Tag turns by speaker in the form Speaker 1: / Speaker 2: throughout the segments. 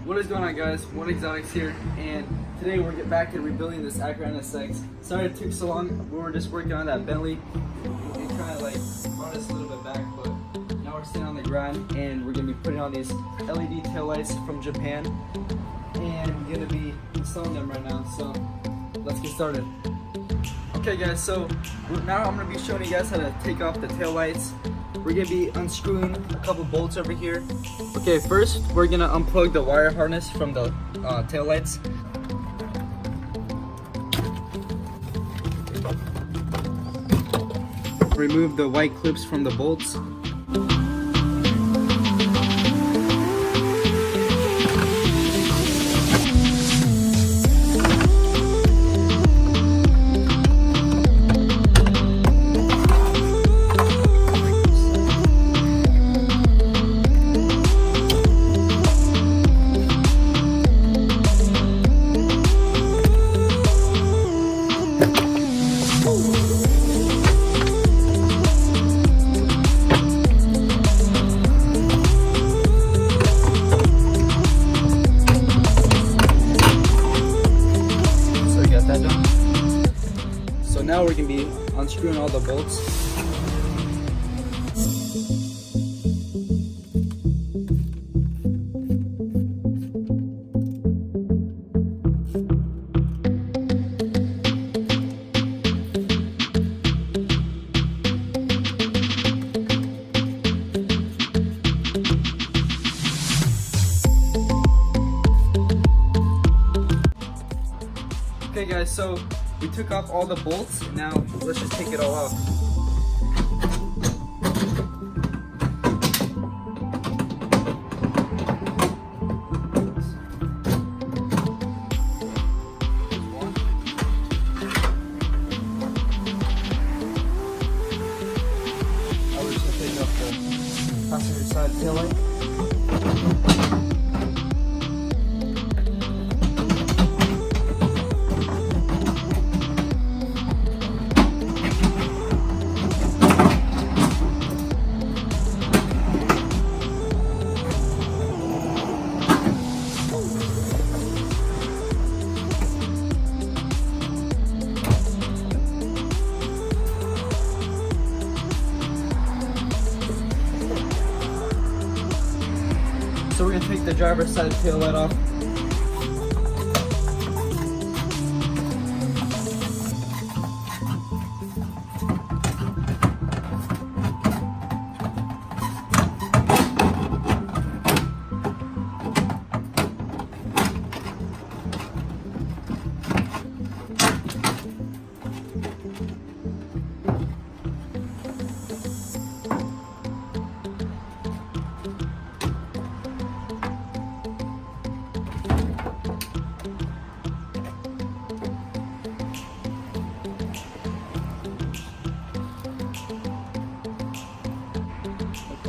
Speaker 1: What is going on, guys? One Exotics here, and today we're getting back to rebuilding this Acura NSX. Sorry it took so long. We were just working on that Bentley. It kind of like brought us a little bit back, but now we're staying on the grind, and we're gonna be putting on these LED taillights from Japan, and we're gonna be installing them right now. So let's get started. Okay, guys. So now I'm gonna be showing you guys how to take off the taillights. We're gonna be unscrewing a couple bolts over here. Okay, first we're gonna unplug the wire harness from the taillights. Remove the white clips from the bolts. So now we're going to be unscrewing all the bolts. Okay guys, so we took off all the bolts. Now let's just take it all off. Now we're just gonna take off the passenger side taillight. So we're gonna take the driver's side tail light off.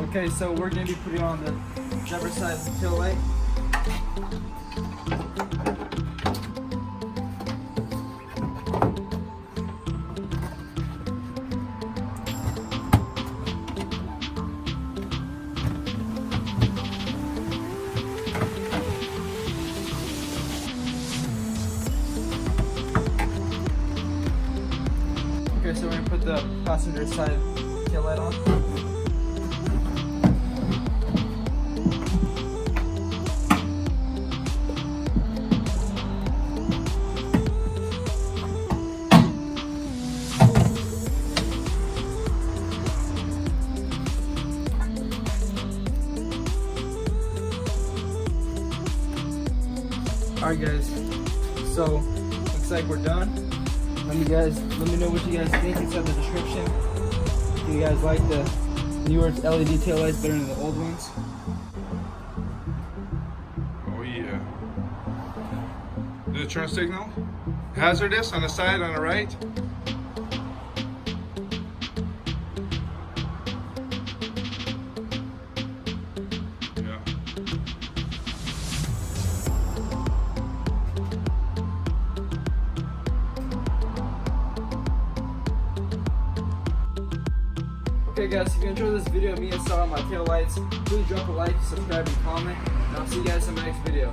Speaker 1: Okay, so we're going to be putting on the driver's side tail light. Okay, so we're going to put the passenger side tail light on. Alright guys, so looks like we're done. Let me know what you guys think inside the description. Do you guys like the newer LED taillights better than the old ones?
Speaker 2: Oh yeah. The turn signal? Hazardous on the side, on the right?
Speaker 1: Okay guys, if you enjoyed this video of me installing my tail lights, please drop a like, subscribe, and comment, and I'll see you guys in my next video.